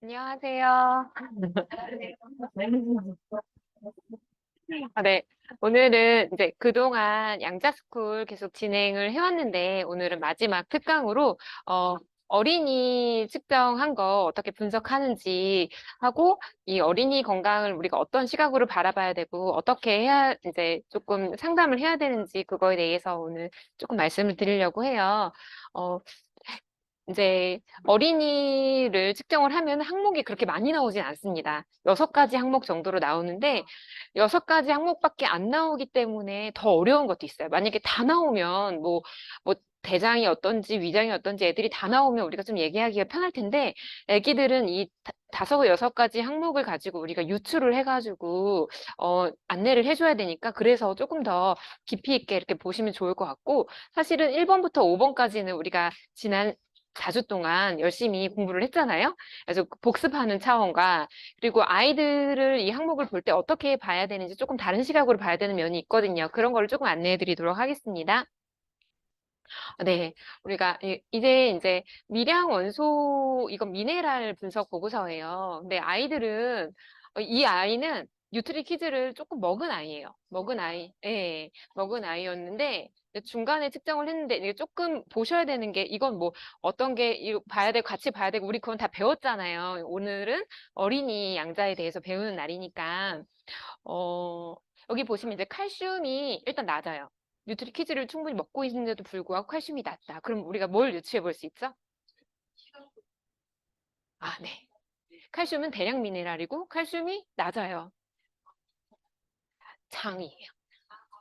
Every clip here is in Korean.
안녕하세요. 네. 오늘은 이제 그동안 양자스쿨 계속 진행을 해왔는데, 오늘은 마지막 특강으로, 어, 어린이 측정한 거 어떻게 분석하는지 하고, 이 어린이 건강을 우리가 어떤 시각으로 바라봐야 되고, 어떻게 해야, 이제 조금 상담을 해야 되는지, 그거에 대해서 오늘 조금 말씀을 드리려고 해요. 어, 이제 어린이를 측정을 하면 항목이 그렇게 많이 나오진 않습니다. 6가지 항목 정도로 나오는데 6가지 항목밖에 안 나오기 때문에 더 어려운 것도 있어요. 만약에 다 나오면 뭐 대장이 어떤지 위장이 어떤지 애들이 다 나오면 우리가 좀 얘기하기가 편할 텐데 애기들은 이 5, 6가지 항목을 가지고 우리가 유추를 해가지고 안내를 해줘야 되니까 그래서 조금 더 깊이 있게 이렇게 보시면 좋을 것 같고 사실은 1번부터 5번까지는 우리가 지난 4주 동안 열심히 공부를 했잖아요. 그래서 복습하는 차원과 그리고 아이들을 이 항목을 볼 때 어떻게 봐야 되는지 조금 다른 시각으로 봐야 되는 면이 있거든요. 그런 거를 조금 안내해 드리도록 하겠습니다. 네, 우리가 이제 미량 원소 이건 미네랄 분석 보고서예요. 근데 아이들은 이 아이는 뉴트리 퀴즈를 조금 먹은 아이예요. 먹은 아이, 예, 먹은 아이였는데 중간에 측정을 했는데 이게 조금 보셔야 되는 게 이건 뭐 어떤 게 이거 봐야 되고 같이 봐야 되고 우리 그건 다 배웠잖아요. 오늘은 어린이 양자에 대해서 배우는 날이니까 어, 여기 보시면 이제 칼슘이 일단 낮아요. 뉴트리퀴즈를 충분히 먹고 있는데도 불구하고 칼슘이 낮다. 그럼 우리가 뭘 유추해 볼 수 있죠? 아, 네. 칼슘은 대량 미네랄이고 칼슘이 낮아요. 장이에요.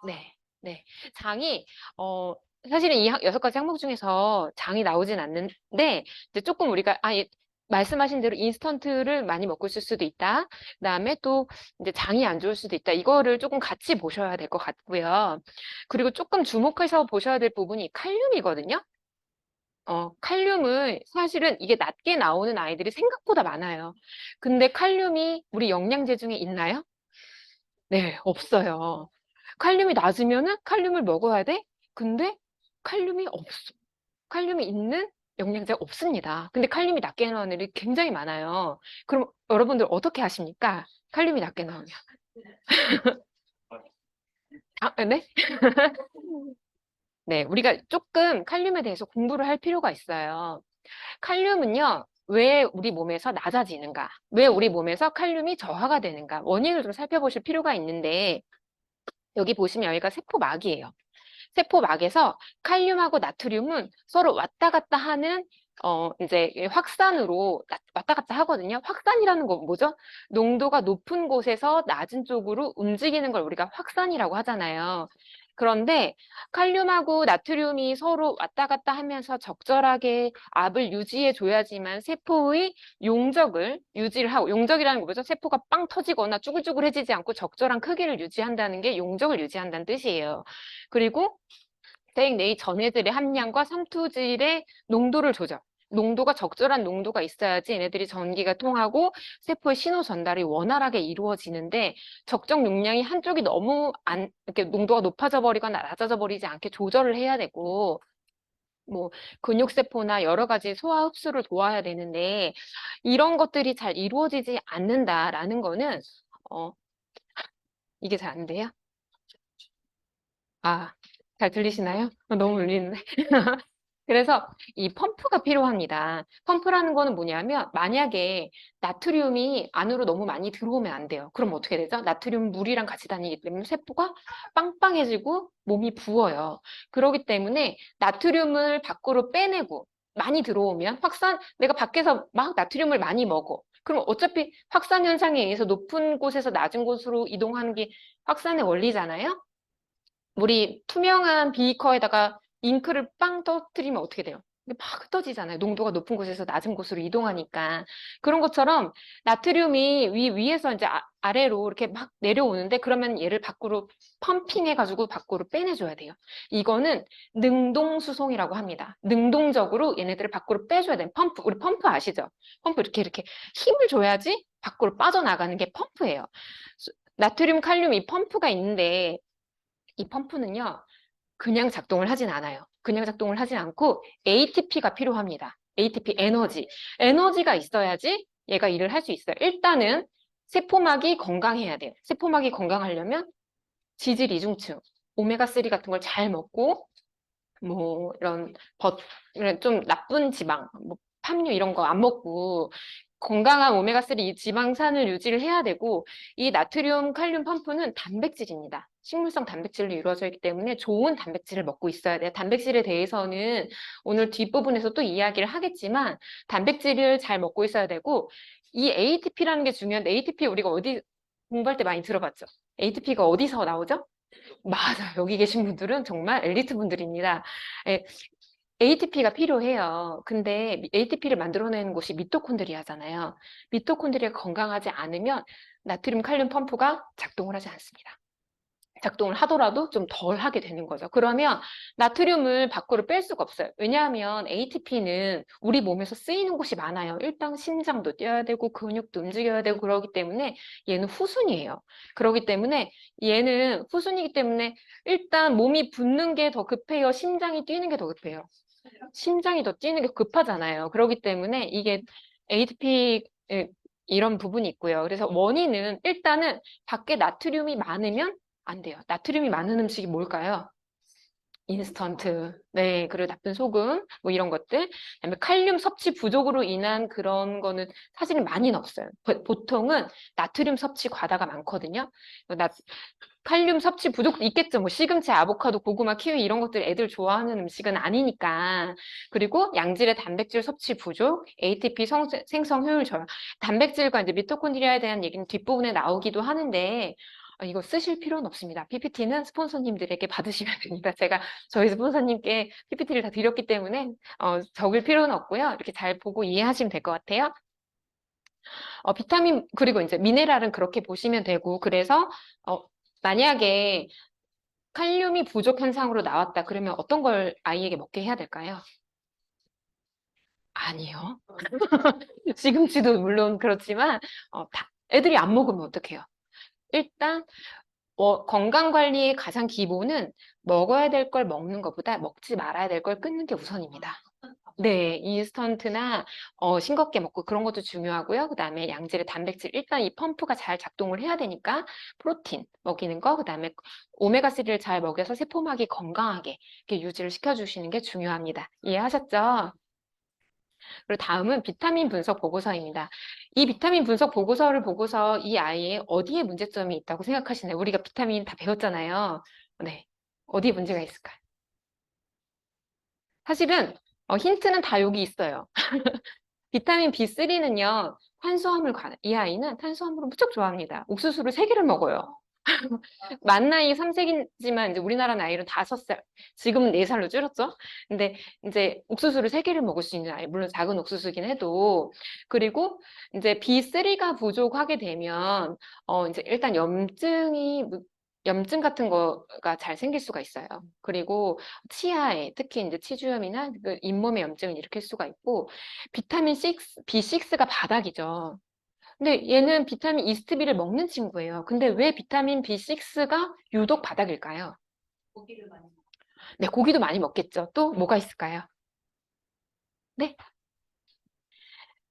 네. 네. 장이, 어, 사실은 이 6가지 항목 중에서 장이 나오진 않는데, 이제 조금 우리가, 말씀하신 대로 인스턴트를 많이 먹고 있을 수도 있다. 그다음에 또 이제 장이 안 좋을 수도 있다. 이거를 조금 같이 보셔야 될 것 같고요. 그리고 조금 주목해서 보셔야 될 부분이 칼륨이거든요. 칼륨을 사실은 이게 낮게 나오는 아이들이 생각보다 많아요. 근데 칼륨이 우리 영양제 중에 있나요? 네, 없어요. 칼륨이 낮으면은 칼륨을 먹어야 돼? 근데 칼륨이 없어. 칼륨이 있는 영양제가 없습니다. 근데 칼륨이 낮게 나오는 애들이 굉장히 많아요. 그럼 여러분들 어떻게 하십니까? 칼륨이 낮게 나오면. 네? 네, 우리가 조금 칼륨에 대해서 공부를 할 필요가 있어요. 칼륨은요, 왜 우리 몸에서 낮아지는가? 왜 우리 몸에서 칼륨이 저하가 되는가? 원인을 좀 살펴보실 필요가 있는데, 여기 보시면 여기가 세포막이에요. 세포막에서 칼륨하고 나트륨은 서로 왔다 갔다 하는 이제 확산으로 왔다 갔다 하거든요. 확산이라는 건 뭐죠? 농도가 높은 곳에서 낮은 쪽으로 움직이는 걸 우리가 확산이라고 하잖아요. 그런데 칼륨하고 나트륨이 서로 왔다 갔다 하면서 적절하게 압을 유지해 줘야지만 세포의 용적을 유지를 하고, 용적이라는 거 뭐죠? 세포가 빵 터지거나 쭈글쭈글해지지 않고 적절한 크기를 유지한다는 게 용적을 유지한다는 뜻이에요. 그리고 내 전해질의 함량과 삼투질의 농도를 조절. 농도가 적절한 농도가 있어야지 얘네들이 전기가 통하고 세포의 신호 전달이 원활하게 이루어지는데 적정 용량이 한쪽이 너무 이렇게 농도가 높아져 버리거나 낮아져 버리지 않게 조절을 해야 되고 뭐 근육세포나 여러 가지 소화 흡수를 도와야 되는데 이런 것들이 잘 이루어지지 않는다라는 거는 어, 이게 잘 안 돼요? 아, 잘 들리시나요? 너무 울리는데. 그래서 이 펌프가 필요합니다. 펌프라는 거는 뭐냐면 만약에 나트륨이 안으로 너무 많이 들어오면 안 돼요. 그럼 어떻게 되죠? 나트륨 물이랑 같이 다니기 때문에 세포가 빵빵해지고 몸이 부어요. 그렇기 때문에 나트륨을 밖으로 빼내고 많이 들어오면 내가 밖에서 막 나트륨을 많이 먹어. 그럼 어차피 확산 현상에 의해서 높은 곳에서 낮은 곳으로 이동하는 게 확산의 원리잖아요. 우리 투명한 비커에다가 잉크를 빵 터뜨리면 어떻게 돼요? 근데 막 흩어지잖아요. 농도가 높은 곳에서 낮은 곳으로 이동하니까. 그런 것처럼 나트륨이 위에서 이제 아래로 이렇게 막 내려오는데 그러면 얘를 밖으로 펌핑해가지고 밖으로 빼내줘야 돼요. 이거는 능동수송이라고 합니다. 능동적으로 얘네들을 밖으로 빼줘야 돼요. 펌프. 우리 펌프 아시죠? 펌프 이렇게 힘을 줘야지 밖으로 빠져나가는 게 펌프예요. 나트륨, 칼륨 이 펌프가 있는데 이 펌프는요, 그냥 작동을 하진 않아요. 그냥 작동을 하진 않고 ATP가 필요합니다. ATP 에너지. 에너지가 있어야지 얘가 일을 할 수 있어요. 일단은 세포막이 건강해야 돼요. 세포막이 건강하려면 지질 이중층, 오메가3 같은 걸 잘 먹고 뭐 이런 좀 나쁜 지방, 뭐 팜유 이런 거 안 먹고 건강한 오메가3 지방산을 유지를 해야 되고 이 나트륨 칼륨 펌프는 단백질입니다. 식물성 단백질로 이루어져 있기 때문에 좋은 단백질을 먹고 있어야 돼요. 단백질에 대해서는 오늘 뒷부분에서 또 이야기를 하겠지만 단백질을 잘 먹고 있어야 되고 이 ATP라는 게 중요한데 ATP 우리가 어디 공부할 때 많이 들어봤죠? ATP가 어디서 나오죠? 맞아요. 여기 계신 분들은 정말 엘리트 분들입니다. 예, ATP가 필요해요. 근데 ATP를 만들어내는 곳이 미토콘드리아잖아요. 미토콘드리아가 건강하지 않으면 나트륨 칼륨 펌프가 작동을 하지 않습니다. 작동을 하더라도 좀 덜 하게 되는 거죠. 그러면 나트륨을 밖으로 뺄 수가 없어요. 왜냐하면 ATP는 우리 몸에서 쓰이는 곳이 많아요. 일단 심장도 뛰어야 되고 근육도 움직여야 되고 그러기 때문에 얘는 후순이에요. 그러기 때문에 얘는 후순이기 때문에 일단 몸이 붓는 게 더 급해요. 심장이 뛰는 게 더 급해요. 심장이 더 뛰는 게 급하잖아요. 그러기 때문에 이게 ATP 이런 부분이 있고요. 그래서 원인은 일단은 밖에 나트륨이 많으면 안 돼요. 나트륨이 많은 음식이 뭘까요? 인스턴트, 네, 그리고 나쁜 소금, 뭐 이런 것들. 그다음에 칼륨 섭취 부족으로 인한 그런 거는 사실은 많이는 없어요. 보통은 나트륨 섭취 과다가 많거든요. 칼륨 섭취 부족도 있겠죠. 뭐 시금치, 아보카도, 고구마, 키위 이런 것들 애들 좋아하는 음식은 아니니까. 그리고 양질의 단백질 섭취 부족, ATP 생성 효율 저하. 단백질과 이제 미토콘드리아에 대한 얘기는 뒷부분에 나오기도 하는데 이거 쓰실 필요는 없습니다. PPT는 스폰서님들에게 받으시면 됩니다. 제가 저희 스폰서님께 PPT를 다 드렸기 때문에 적을 필요는 없고요. 이렇게 잘 보고 이해하시면 될 것 같아요. 비타민 그리고 이제 미네랄은 그렇게 보시면 되고 그래서 만약에 칼륨이 부족 현상으로 나왔다 그러면 어떤 걸 아이에게 먹게 해야 될까요? 아니요. 시금치도 물론 그렇지만 애들이 안 먹으면 어떡해요? 일단 건강 관리의 가장 기본은 먹어야 될 걸 먹는 것보다 먹지 말아야 될 걸 끊는 게 우선입니다. 네, 인스턴트나 싱겁게 먹고 그런 것도 중요하고요. 그다음에 양질의 단백질 일단 이 펌프가 잘 작동을 해야 되니까 프로틴 먹이는 거, 그다음에 오메가3를 잘 먹여서 세포막이 건강하게 이렇게 유지를 시켜주시는 게 중요합니다. 이해하셨죠? 그리고 다음은 비타민 분석 보고서입니다. 이 비타민 분석 보고서를 보고서 이 아이의 어디에 문제점이 있다고 생각하시나요? 우리가 비타민 다 배웠잖아요. 네, 어디에 문제가 있을까요? 사실은 힌트는 다 여기 있어요. 비타민 B3는요, 이 아이는 탄수화물을 무척 좋아합니다. 옥수수를 3개를 먹어요. 만 나이 3세기지만 이제 우리나라 나이로 5살, 지금은 4살로 줄었죠? 근데 이제 옥수수를 3개를 먹을 수 있는 아이, 물론 작은 옥수수긴 해도. 그리고 이제 B3가 부족하게 되면, 이제 일단 염증 같은 거가 잘 생길 수가 있어요. 그리고 치아에, 특히 이제 치주염이나 그 잇몸에 염증을 일으킬 수가 있고, 비타민 6, B6가 바닥이죠. 근데 얘는 비타민 이스트비를 먹는 친구예요. 근데 왜 비타민 B6가 유독 바닥일까요? 네, 고기도 많이 먹겠죠. 또 뭐가 있을까요? 네,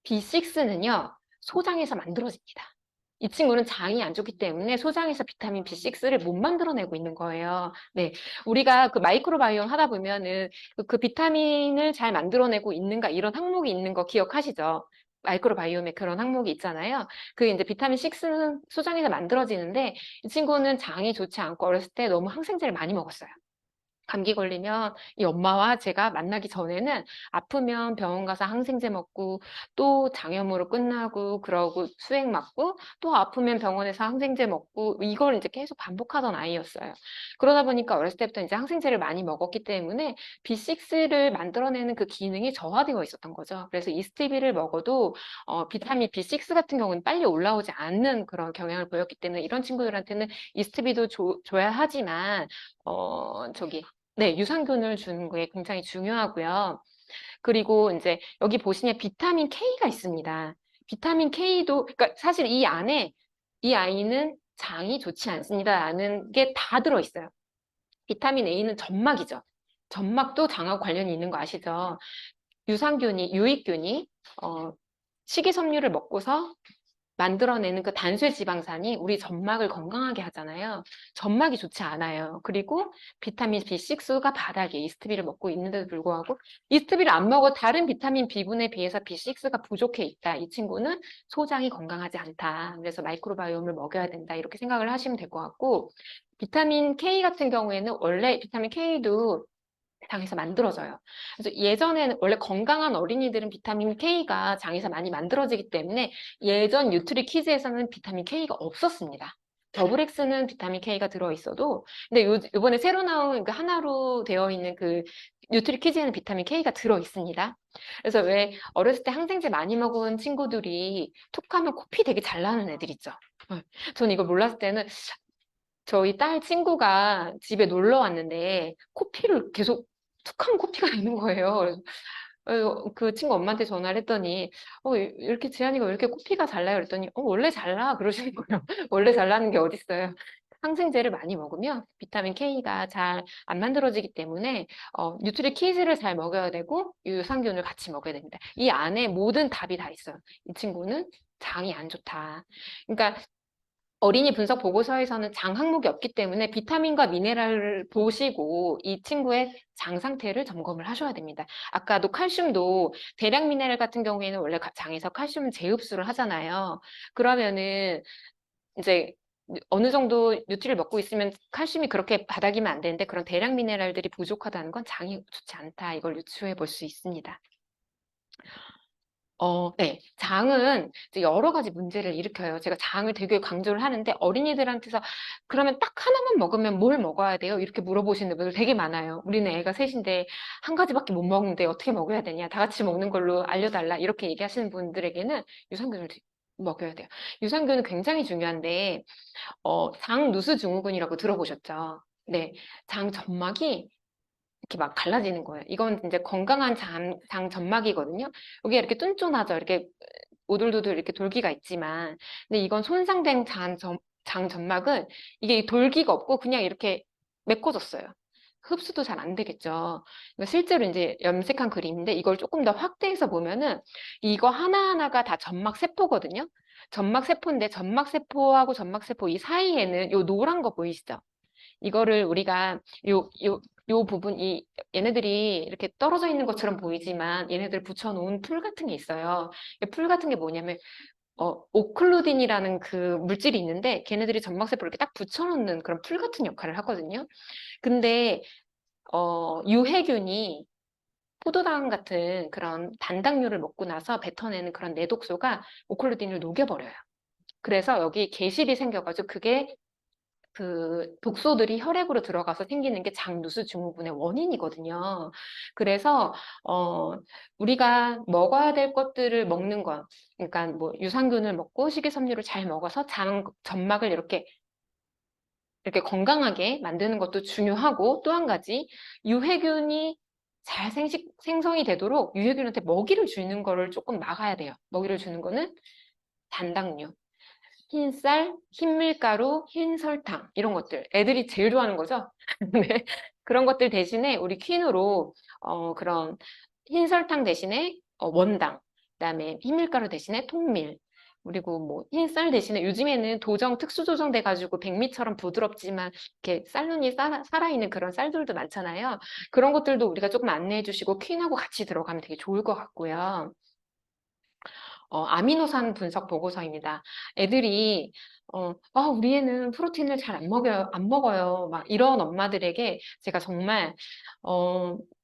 B6는요, 소장에서 만들어집니다. 이 친구는 장이 안 좋기 때문에 소장에서 비타민 B6를 못 만들어내고 있는 거예요. 네. 우리가 그 마이크로바이옴 하다 보면은 그 비타민을 잘 만들어내고 있는가 이런 항목이 있는 거 기억하시죠? 마이크로바이옴에 그런 항목이 있잖아요. 그 이제 비타민 6는 소장에서 만들어지는데 이 친구는 장이 좋지 않고 어렸을 때 너무 항생제를 많이 먹었어요. 감기 걸리면 이 엄마와 제가 만나기 전에는 아프면 병원 가서 항생제 먹고 또 장염으로 끝나고 그러고 수액 맞고 또 아프면 병원에서 항생제 먹고 이걸 이제 계속 반복하던 아이였어요. 그러다 보니까 어렸을 때부터 이제 항생제를 많이 먹었기 때문에 B6를 만들어내는 그 기능이 저하되어 있었던 거죠. 그래서 이스티비를 먹어도 비타민 B6 같은 경우는 빨리 올라오지 않는 그런 경향을 보였기 때문에 이런 친구들한테는 이스티비도 줘야 하지만 네, 유산균을 주는 게 굉장히 중요하고요. 그리고 이제 여기 보시면 비타민 K가 있습니다. 비타민 K도, 그러니까 사실 이 안에 이 아이는 장이 좋지 않습니다라는 게 다 들어있어요. 비타민 A는 점막이죠. 점막도 장하고 관련이 있는 거 아시죠? 유익균이, 식이섬유를 먹고서 만들어내는 그 단수 지방산이 우리 점막을 건강하게 하잖아요. 점막이 좋지 않아요. 그리고 비타민 B6가 바닥에 이스트비를 먹고 있는데도 불구하고 이스트비를 안 먹어 다른 비타민 B군에 비해서 B6가 부족해 있다. 이 친구는 소장이 건강하지 않다. 그래서 마이크로바이옴을 먹여야 된다. 이렇게 생각을 하시면 될 것 같고 비타민 K 같은 경우에는 원래 비타민 K도 장에서 만들어져요. 그래서 예전에는 원래 건강한 어린이들은 비타민 K가 장에서 많이 만들어지기 때문에 예전 뉴트리 키즈에서는 비타민 K가 없었습니다. 더블엑스는 비타민 K가 들어있어도 근데 요번에 새로 나온 그 하나로 되어 있는 그 뉴트리 키즈에는 비타민 K가 들어있습니다. 그래서 왜 어렸을 때 항생제 많이 먹은 친구들이 툭 하면 코피 되게 잘 나는 애들 있죠. 저는 이거 몰랐을 때는 저희 딸 친구가 집에 놀러 왔는데 코피를 계속 툭하면 코피가 나는 거예요. 그래서 그 친구 엄마한테 전화를 했더니 이렇게 지안이가 왜 이렇게 코피가 잘 나요? 그랬더니 원래 잘 나. 그러시는 거예요. 원래 잘 나는 게 어딨어요. 항생제를 많이 먹으면 비타민 K가 잘 안 만들어지기 때문에 뉴트리 키즈를 잘 먹여야 되고 유산균을 같이 먹어야 됩니다. 이 안에 모든 답이 다 있어요. 이 친구는 장이 안 좋다. 그러니까 어린이 분석 보고서에서는 장 항목이 없기 때문에 비타민과 미네랄을 보시고 이 친구의 장 상태를 점검을 하셔야 됩니다. 아까도 칼슘도 대량 미네랄 같은 경우에는 원래 장에서 칼슘 재흡수를 하잖아요. 그러면은 이제 어느 정도 뉴트리를 먹고 있으면 칼슘이 그렇게 바닥이면 안 되는데 그런 대량 미네랄들이 부족하다는 건 장이 좋지 않다. 이걸 유추해 볼 수 있습니다. 네. 장은 이제 여러 가지 문제를 일으켜요. 제가 장을 되게 강조를 하는데 어린이들한테서 그러면 딱 하나만 먹으면 뭘 먹어야 돼요? 이렇게 물어보시는 분들 되게 많아요. 우리는 애가 셋인데 한 가지밖에 못 먹는데 어떻게 먹어야 되냐? 다 같이 먹는 걸로 알려달라. 이렇게 얘기하시는 분들에게는 유산균을 먹여야 돼요. 유산균은 굉장히 중요한데, 장 누수 증후군이라고 들어보셨죠? 네. 장 점막이 이렇게 막 갈라지는 거예요. 이건 이제 건강한 장 점막이거든요. 여기 이렇게 뚠쫀하죠. 이렇게 오돌도돌 이렇게 돌기가 있지만, 근데 이건 손상된 장 점막은 이게 이 돌기가 없고 그냥 이렇게 메꿔졌어요. 흡수도 잘 안 되겠죠. 이거 실제로 이제 염색한 그림인데 이걸 조금 더 확대해서 보면은 이거 하나하나가 다 점막 세포거든요. 점막 세포인데 점막 세포하고 점막 세포 이 사이에는 요 노란 거 보이시죠? 이거를 우리가 요 부분, 얘네들이 이렇게 떨어져 있는 것처럼 보이지만 얘네들 붙여놓은 풀 같은 게 있어요. 풀 같은 게 뭐냐면, 오클루딘이라는 그 물질이 있는데 걔네들이 점막세포를 이렇게 딱 붙여놓는 그런 풀 같은 역할을 하거든요. 근데, 유해균이 포도당 같은 그런 단당류를 먹고 나서 뱉어내는 그런 내독소가 오클루딘을 녹여버려요. 그래서 여기 개실이 생겨가지고 그게 그 독소들이 혈액으로 들어가서 생기는 게 장누수 증후군의 원인이거든요. 그래서 우리가 먹어야 될 것들을 먹는 것, 그러니까 뭐 유산균을 먹고 식이섬유를 잘 먹어서 점막을 이렇게 건강하게 만드는 것도 중요하고 또 한 가지 유해균이 잘 생성이 되도록 유해균한테 먹이를 주는 거를 조금 막아야 돼요. 먹이를 주는 거는 단당류. 흰쌀, 흰밀가루, 흰설탕 이런 것들 애들이 제일 좋아하는 거죠. 네. 그런 것들 대신에 우리 퀸으로 그런 흰설탕 대신에 원당, 그다음에 흰밀가루 대신에 통밀, 그리고 뭐 흰쌀 대신에 요즘에는 도정 특수 조정돼 가지고 백미처럼 부드럽지만 이렇게 쌀눈이 살아있는 그런 쌀들도 많잖아요. 그런 것들도 우리가 조금 안내해 주시고 퀸하고 같이 들어가면 되게 좋을 것 같고요. 아미노산 분석 보고서입니다. 애들이 우리 애는 프로틴을 잘 안 먹어요. 막 이런 엄마들에게 제가 정말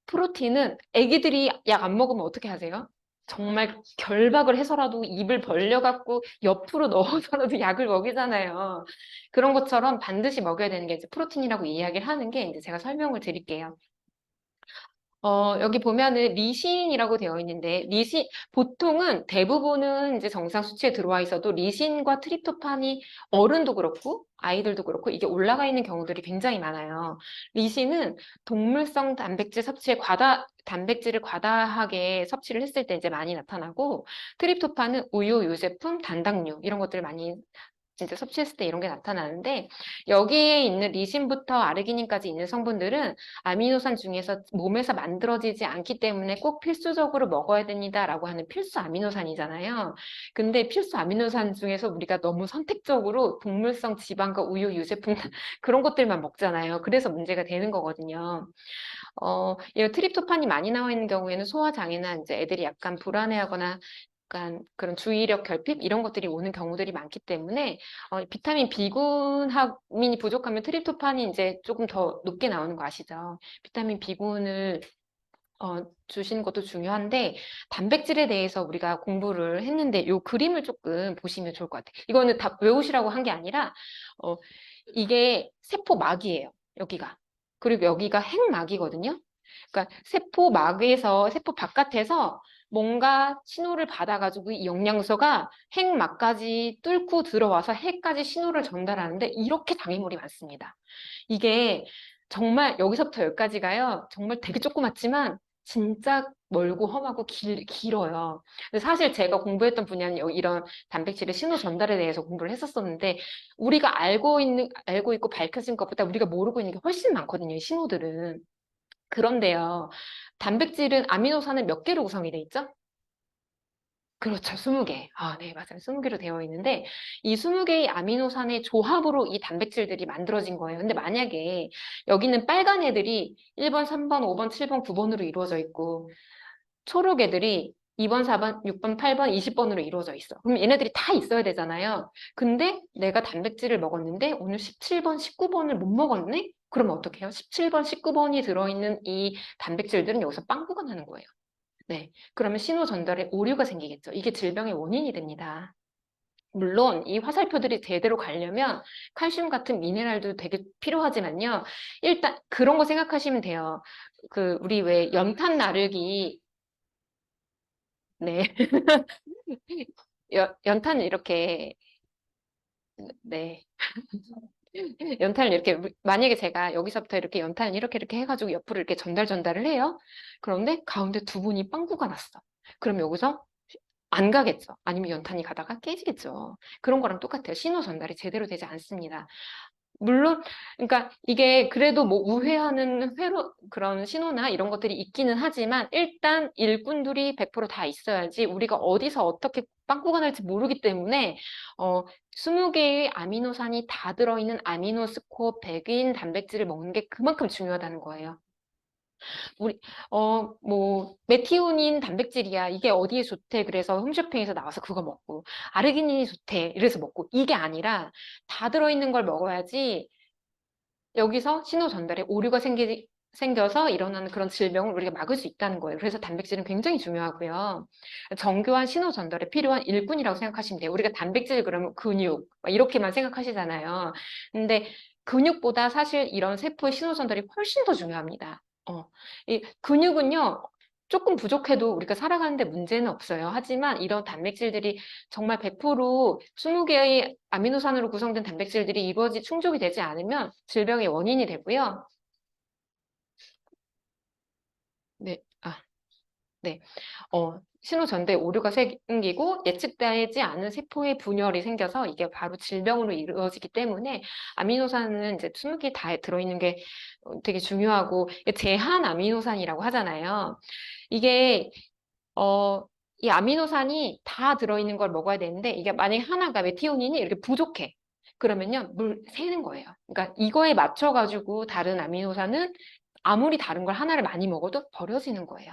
프로틴은 애기들이 약 안 먹으면 어떻게 하세요? 정말 결박을 해서라도 입을 벌려갖고 옆으로 넣어서라도 약을 먹이잖아요. 그런 것처럼 반드시 먹여야 되는 게 이제 프로틴이라고 이야기를 하는 게 이제 제가 설명을 드릴게요. 여기 보면은 리신이라고 되어 있는데, 보통은 대부분은 이제 정상 수치에 들어와 있어도 리신과 트립토판이 어른도 그렇고, 아이들도 그렇고, 이게 올라가 있는 경우들이 굉장히 많아요. 리신은 동물성 단백질을 과다하게 섭취를 했을 때 이제 많이 나타나고, 트립토판은 우유, 유제품, 단당류, 이런 것들 많이 이제 섭취했을 때 이런 게 나타나는데 여기에 있는 리신부터 아르기닌까지 있는 성분들은 아미노산 중에서 몸에서 만들어지지 않기 때문에 꼭 필수적으로 먹어야 됩니다라고 하는 필수 아미노산이잖아요. 근데 필수 아미노산 중에서 우리가 너무 선택적으로 동물성 지방과 우유, 유제품 그런 것들만 먹잖아요. 그래서 문제가 되는 거거든요. 이 트립토판이 많이 나와 있는 경우에는 소화장애나 이제 애들이 약간 불안해하거나 약간 그런 주의력 결핍 이런 것들이 오는 경우들이 많기 때문에 비타민 B군이 부족하면 트립토판이 이제 조금 더 높게 나오는 거 아시죠? 비타민 B군을 주시는 것도 중요한데 단백질에 대해서 우리가 공부를 했는데 요 그림을 조금 보시면 좋을 것 같아요. 이거는 다 외우시라고 한 게 아니라 어, 이게 세포막이에요. 여기가. 그리고 여기가 핵막이거든요. 그러니까 세포막에서 세포 바깥에서 뭔가 신호를 받아가지고 이 영양소가 핵막까지 뚫고 들어와서 핵까지 신호를 전달하는데 이렇게 장애물이 많습니다. 이게 정말 여기서부터 여기까지가요. 정말 되게 조그맣지만 진짜 멀고 험하고 길어요. 근데 사실 제가 공부했던 분야는 이런 단백질의 신호 전달에 대해서 공부를 했었었는데 우리가 알고 있고 밝혀진 것보다 우리가 모르고 있는 게 훨씬 많거든요. 이 신호들은. 그런데요. 단백질은 아미노산은 몇 개로 구성이 돼 있죠? 그렇죠. 20개. 아, 네, 맞아요. 20개로 되어 있는데 이 20개의 아미노산의 조합으로 이 단백질들이 만들어진 거예요. 근데 만약에 여기는 빨간 애들이 1번, 3번, 5번, 7번, 9번으로 이루어져 있고 초록 애들이 2번, 4번, 6번, 8번, 20번으로 이루어져 있어. 그럼 얘네들이 다 있어야 되잖아요. 근데 내가 단백질을 먹었는데 오늘 17번, 19번을 못 먹었네? 그러면 어떻게 해요? 17번, 19번이 들어있는 이 단백질들은 여기서 빵꾸가 나는 거예요. 네. 그러면 신호 전달에 오류가 생기겠죠. 이게 질병의 원인이 됩니다. 물론 이 화살표들이 제대로 가려면 칼슘 같은 미네랄도 되게 필요하지만요. 일단 그런 거 생각하시면 돼요. 우리 왜 연탄 나르기 네. 연탄을 이렇게 네. 연탄을 이렇게 만약에 제가 여기서부터 이렇게 연탄을 이렇게 해가지고 옆으로 이렇게 전달을 해요. 그런데 가운데 두 분이 빵꾸가 났어. 그럼 여기서 안 가겠죠. 아니면 연탄이 가다가 깨지겠죠. 그런 거랑 똑같아요. 신호 전달이 제대로 되지 않습니다. 물론, 그러니까 이게 그래도 뭐 우회하는 그런 신호나 이런 것들이 있기는 하지만 일단 일꾼들이 100%다 있어야지 우리가 어디서 어떻게 빵꾸가 날지 모르기 때문에 20개의 아미노산이 다 들어있는 아미노스코어 100인 단백질을 먹는 게 그만큼 중요하다는 거예요. 우리 뭐 메티오닌 단백질이야. 이게 어디에 좋대. 그래서 홈쇼핑에서 나와서 그거 먹고 아르기닌이 좋대. 이래서 먹고 이게 아니라 다 들어있는 걸 먹어야지 여기서 신호 전달에 오류가 생겨서 일어나는 그런 질병을 우리가 막을 수 있다는 거예요. 그래서 단백질은 굉장히 중요하고요. 정교한 신호 전달에 필요한 일꾼이라고 생각하시면 돼요. 우리가 단백질 그러면 근육 막 이렇게만 생각하시잖아요. 근데 근육보다 사실 이런 세포의 신호 전달이 훨씬 더 중요합니다. 이 근육은요, 조금 부족해도 우리가 살아가는데 문제는 없어요. 하지만 이런 단백질들이 정말 100% 20개의 아미노산으로 구성된 단백질들이 충족이 되지 않으면 질병의 원인이 되고요. 네, 네. 신호 전달에 오류가 생기고 예측되지 않은 세포의 분열이 생겨서 이게 바로 질병으로 이루어지기 때문에 아미노산은 이제 20개 다 들어있는 게 되게 중요하고 제한 아미노산이라고 하잖아요. 이게 이 아미노산이 다 들어있는 걸 먹어야 되는데 이게 만약에 하나가 메티오닌이 이렇게 부족해. 그러면요, 물 새는 거예요. 그러니까 이거에 맞춰가지고 다른 아미노산은 아무리 다른 걸 하나를 많이 먹어도 버려지는 거예요.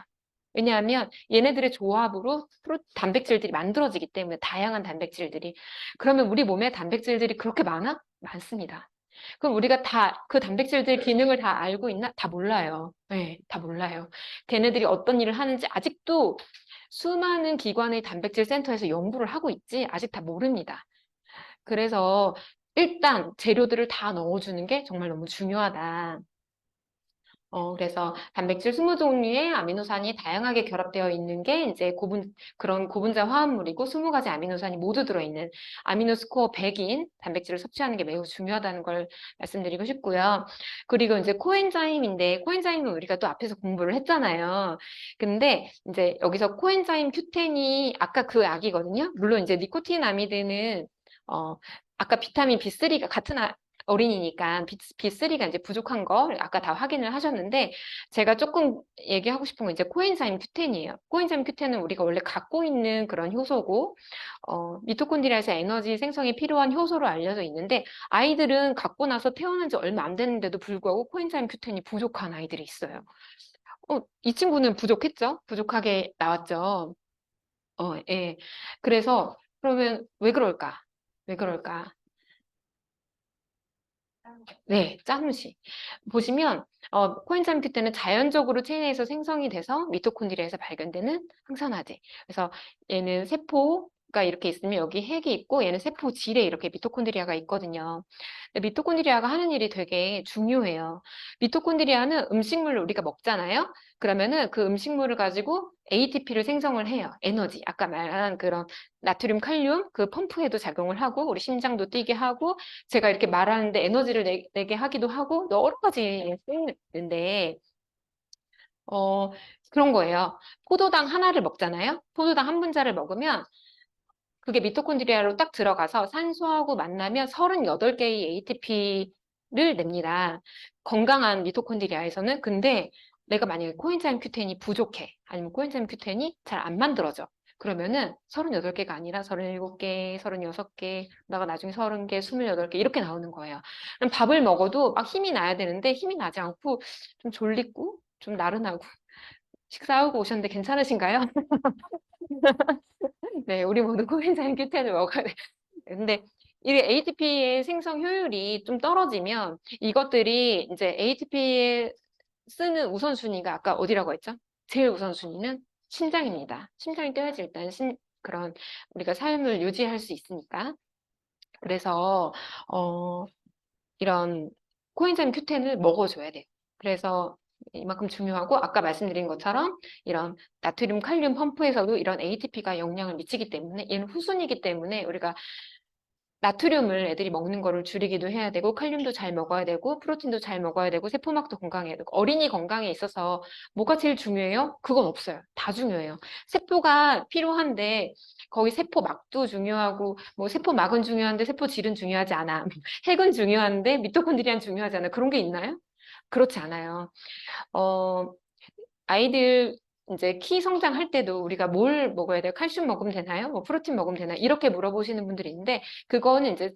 왜냐하면 얘네들의 조합으로 단백질들이 만들어지기 때문에 다양한 단백질들이. 그러면 우리 몸에 단백질들이 그렇게 많아? 많습니다. 그럼 우리가 다 그 단백질들 기능을 다 알고 있나? 다 몰라요. 네, 다 몰라요. 걔네들이 어떤 일을 하는지 아직도 수많은 기관의 단백질 센터에서 연구를 하고 있지 아직 다 모릅니다. 그래서 일단 재료들을 다 넣어주는 게 정말 너무 중요하다. 그래서 단백질 20종류의 아미노산이 다양하게 결합되어 있는 게 이제 그런 고분자 화합물이고 20가지 아미노산이 모두 들어있는 아미노스코어 100인 단백질을 섭취하는 게 매우 중요하다는 걸 말씀드리고 싶고요. 그리고 이제 코엔자임인데 코엔자임은 우리가 또 앞에서 공부를 했잖아요. 근데 이제 여기서 코엔자임 Q10이 아까 그 약이거든요. 물론 이제 니코틴 아미드는 아까 비타민 B3가 같은 어린이니까 B3가 이제 부족한 거 아까 다 확인을 하셨는데 제가 조금 얘기하고 싶은 건 이제 코엔자임 Q10이에요. 코엔자임 Q10은 우리가 원래 갖고 있는 그런 효소고 미토콘드리아에서 에너지 생성에 필요한 효소로 알려져 있는데 아이들은 갖고 나서 태어난 지 얼마 안 됐는데도 불구하고 코엔자임 Q10이 부족한 아이들이 있어요. 이 친구는 부족했죠? 부족하게 나왔죠. 예. 그래서 그러면 왜 그럴까? 왜 그럴까? 네, 짜무시. 보시면 코엔자임 Q10은 자연적으로 체내에서 생성이 돼서 미토콘드리아에서 발견되는 항산화제. 그래서 얘는 세포가 이렇게 있으면 여기 핵이 있고 얘는 세포 질에 이렇게 미토콘드리아가 있거든요. 근데 미토콘드리아가 하는 일이 되게 중요해요. 미토콘드리아는 음식물을 우리가 먹잖아요. 그러면은 그 음식물을 가지고 ATP를 생성을 해요. 에너지. 아까 말한 그런 나트륨, 칼륨 그 펌프에도 작용을 하고 우리 심장도 뛰게 하고 제가 이렇게 말하는데 에너지를 내게 하기도 하고 여러 가지 쓰이는데 어, 그런 거예요. 포도당 하나를 먹잖아요. 포도당 한 분자를 먹으면 그게 미토콘드리아로 딱 들어가서 산소하고 만나면 38개의 ATP를 냅니다. 건강한 미토콘드리아에서는. 근데 내가 만약에 코엔자임 Q10이 부족해. 아니면 코엔자임 Q10이 잘 안 만들어져. 그러면은 38개가 아니라 37개, 36개, 나가 나중에 30개, 28개 이렇게 나오는 거예요. 그럼 밥을 먹어도 막 힘이 나야 되는데 힘이 나지 않고 좀 졸리고 좀 나른하고 식사하고 오셨는데 괜찮으신가요? 네, 우리 모두 코엔자임 Q10을 먹어야 돼. 근데 이게 ATP의 생성 효율이 좀 떨어지면 이것들이 이제 ATP에 쓰는 우선순위가 아까 어디라고 했죠? 제일 우선순위는 심장입니다. 심장이 뛰어야지 일단 그런 우리가 삶을 유지할 수 있으니까. 그래서 어, 이런 코엔자임 Q10을 먹어줘야 돼요. 그래서 이만큼 중요하고 아까 말씀드린 것처럼 이런 나트륨, 칼륨 펌프에서도 이런 ATP가 영향을 미치기 때문에 얘는 후순이기 때문에 우리가 나트륨을 애들이 먹는 거를 줄이기도 해야 되고 칼륨도 잘 먹어야 되고 프로틴도 잘 먹어야 되고 세포막도 건강해야 되고 어린이 건강에 있어서 뭐가 제일 중요해요? 그건 없어요. 다 중요해요. 세포가 필요한데 거기 세포막도 중요하고 뭐 세포막은 중요한데 세포질은 중요하지 않아. 핵은 중요한데 미토콘드리아는 중요하지 않아. 그런 게 있나요? 그렇지 않아요. 어, 아이들 이제 키 성장할 때도 우리가 뭘 먹어야 돼요? 칼슘 먹으면 되나요? 뭐 프로틴 먹으면 되나요? 이렇게 물어보시는 분들이 있는데 그거는 이제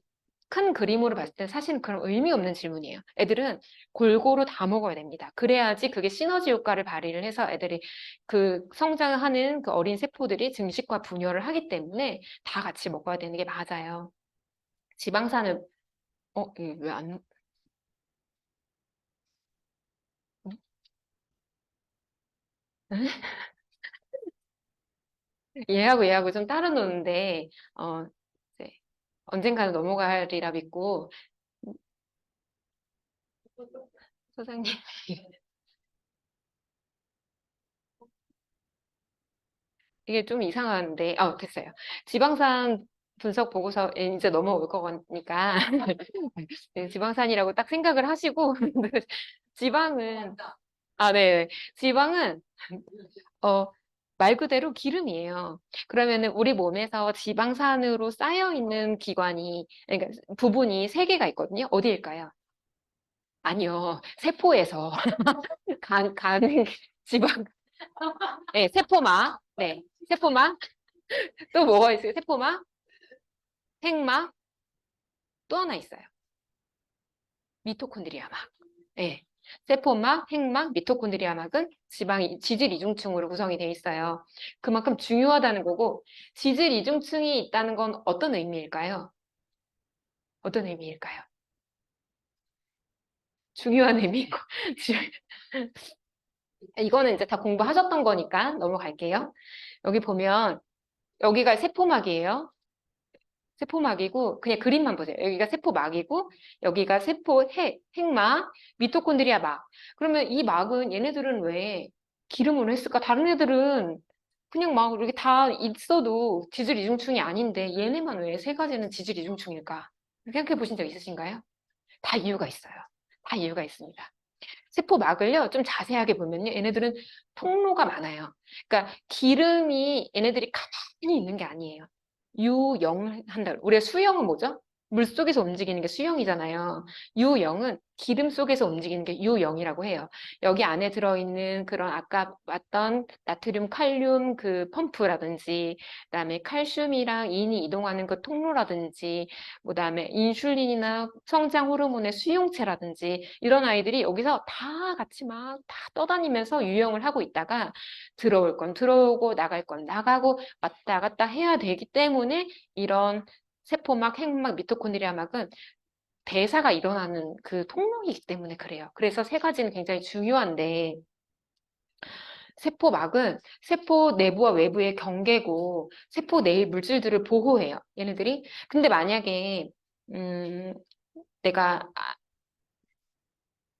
큰 그림으로 봤을 때 사실은 그런 의미 없는 질문이에요. 애들은 골고루 다 먹어야 됩니다. 그래야지 그게 시너지 효과를 발휘를 해서 애들이 그 성장하는 그 어린 세포들이 증식과 분열을 하기 때문에 다 같이 먹어야 되는 게 맞아요. 지방산을 왜 안, 얘하고 좀 따로 노는데 이제 언젠가는 넘어가리라 믿고 소장님 이게 좀 이상한데 됐어요. 지방산 분석 보고서 이제 넘어올 거니까 네, 지방산이라고 딱 생각을 하시고 지방은 네. 지방은 어, 말 그대로 기름이에요. 그러면은 우리 몸에서 지방산으로 쌓여 있는 기관이 그러니까 부분이 세 개가 있거든요. 어디일까요? 아니요. 세포에서 간 지방 네, 세포막. 네. 세포막. 또 뭐가 있어요? 세포막, 핵막, 또 하나 있어요. 미토콘드리아막. 네. 세포막, 핵막, 미토콘드리아막은 지질 이중층으로 구성이 돼 있어요. 그만큼 중요하다는 거고, 지질 이중층이 있다는 건 어떤 의미일까요? 어떤 의미일까요? 중요한 의미고. 이거는 이제 다 공부하셨던 거니까 넘어갈게요. 여기 보면, 여기가 세포막이에요. 세포막이고 그냥 그림만 보세요. 여기가 세포막이고 여기가 핵막, 미토콘드리아 막. 그러면 이 막은 얘네들은 왜 기름으로 했을까? 다른 애들은 그냥 막 이렇게 다 있어도 지질 이중층이 아닌데 얘네만 왜 세 가지는 지질 이중층일까? 생각해 보신 적 있으신가요? 다 이유가 있어요. 다 이유가 있습니다. 세포막을요, 좀 자세하게 보면요, 얘네들은 통로가 많아요. 그러니까 기름이 얘네들이 가만히 있는 게 아니에요. 유영한다. 우리가 수영은 뭐죠? 물 속에서 움직이는 게 수영이잖아요. 유영은 기름 속에서 움직이는 게 유영이라고 해요. 여기 안에 들어있는 그런 아까 봤던 나트륨, 칼륨 그 펌프라든지, 그다음에 칼슘이랑 인이 이동하는 그 통로라든지, 그다음에 인슐린이나 성장 호르몬의 수용체라든지 이런 아이들이 여기서 다 같이 막 다 떠다니면서 유영을 하고 있다가 들어올 건 들어오고 나갈 건 나가고 왔다 갔다 해야 되기 때문에 이런 세포막, 핵막, 미토콘드리아막은 대사가 일어나는 그 통로이기 때문에 그래요. 그래서 세 가지는 굉장히 중요한데 세포막은 세포 내부와 외부의 경계고 세포 내의 물질들을 보호해요. 얘네들이. 근데 만약에 음, 내가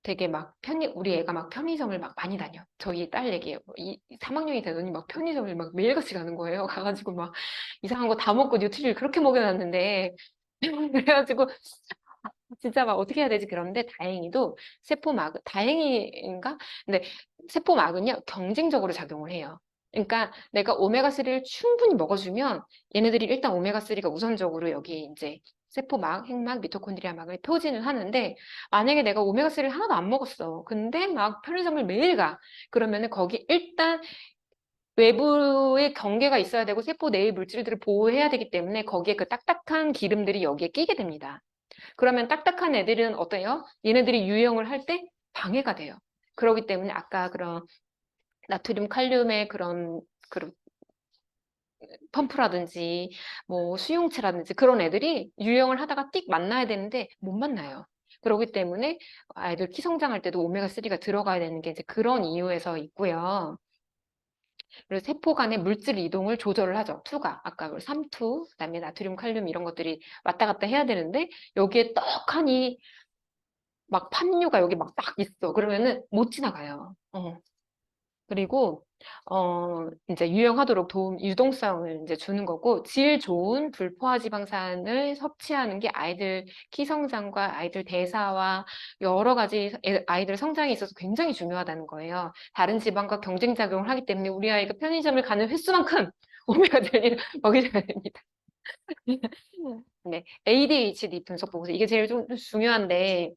되게 막 우리 애가 막 편의점을 막 많이 다녀. 저희 딸 얘기예요. 3학년이 되더니 막 편의점을 막 매일같이 가는 거예요. 가가지고 막 이상한 거 다 먹고 뉴트리를 그렇게 먹여놨는데 그래가지고 진짜 막 어떻게 해야 되지? 그런데 다행히도 다행인가? 근데 세포막은요, 경쟁적으로 작용을 해요. 그러니까 내가 오메가3를 충분히 먹어주면 얘네들이 일단 오메가3가 우선적으로 여기 이제 세포막, 핵막, 미토콘드리아막을 표진을 하는데 만약에 내가 오메가3를 하나도 안 먹었어. 근데 막 편의점을 매일 가. 그러면은 거기 일단 외부의 경계가 있어야 되고 세포 내의 물질들을 보호해야 되기 때문에 거기에 그 딱딱한 기름들이 여기에 끼게 됩니다. 그러면 딱딱한 애들은 어때요? 얘네들이 유형을 할 때 방해가 돼요. 그렇기 때문에 아까 그런 나트륨, 칼륨의 그런 펌프라든지 뭐 수용체라든지 그런 애들이 유형을 하다가 띡 만나야 되는데 못 만나요. 그렇기 때문에 아이들 키 성장할 때도 오메가3가 들어가야 되는 게 이제 그런 이유에서 있고요. 그리고 세포 간의 물질 이동을 조절을 하죠. 투가 아까 그 삼투, 그다음에 나트륨, 칼륨 이런 것들이 왔다 갔다 해야 되는데 여기에 떡하니 막 팜유가 여기 막 딱 있어. 그러면은 못 지나가요. 그리고 이제 유용하도록 유동성을 이제 주는 거고 질 좋은 불포화 지방산을 섭취하는 게 아이들 키 성장과 아이들 대사와 여러 가지 아이들 성장에 있어서 굉장히 중요하다는 거예요. 다른 지방과 경쟁 작용을 하기 때문에 우리 아이가 편의점을 가는 횟수만큼 오메가3를 먹여줘야 됩니다. 네, ADHD 분석 보고서 이게 제일 좀 중요한데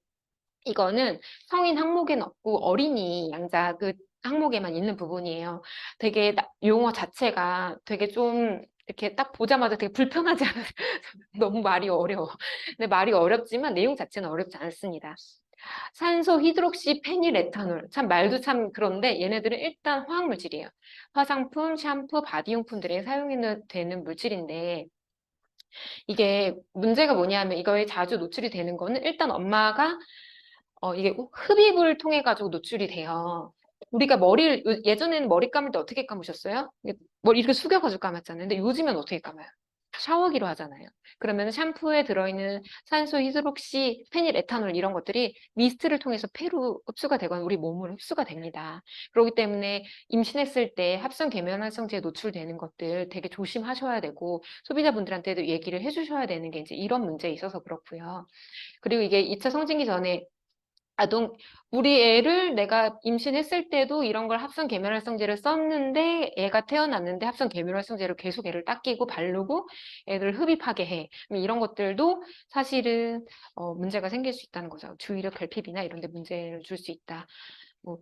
이거는 성인 항목에는 없고 어린이 양자 그 항목에만 있는 부분이에요. 되게 용어 자체가 되게 좀 이렇게 딱 보자마자 되게 불편하지 않아요? 너무 말이 어려워. 근데 말이 어렵지만 내용 자체는 어렵지 않습니다. 산소 히드록시 페닐 에탄올. 참 말도 참 그런데 얘네들은 일단 화학 물질이에요. 화장품, 샴푸, 바디용품들에 사용되는 물질인데 이게 문제가 뭐냐면 이거에 자주 노출이 되는 거는 일단 엄마가 이게 흡입을 통해 가지고 노출이 돼요. 우리가 예전에는 머리 감을 때 어떻게 감으셨어요? 머리 이렇게 숙여가지고 감았잖아요. 근데 요즘엔 어떻게 감아요? 샤워기로 하잖아요. 그러면 샴푸에 들어있는 산소, 히드록시, 페닐, 에탄올 이런 것들이 미스트를 통해서 폐로 흡수가 되거나 우리 몸으로 흡수가 됩니다. 그렇기 때문에 임신했을 때 합성 계면활성제에 노출되는 것들 되게 조심하셔야 되고 소비자분들한테도 얘기를 해주셔야 되는 게 이제 이런 문제에 있어서 그렇고요. 그리고 이게 2차 성징기 전에 아동, 우리 애를 내가 임신했을 때도 이런 걸 합성 계면활성제를 썼는데 애가 태어났는데 합성 계면활성제를 계속 애를 닦이고 바르고 애를 흡입하게 해. 이런 것들도 사실은 문제가 생길 수 있다는 거죠. 주의력 결핍이나 이런 데 문제를 줄 수 있다. 뭐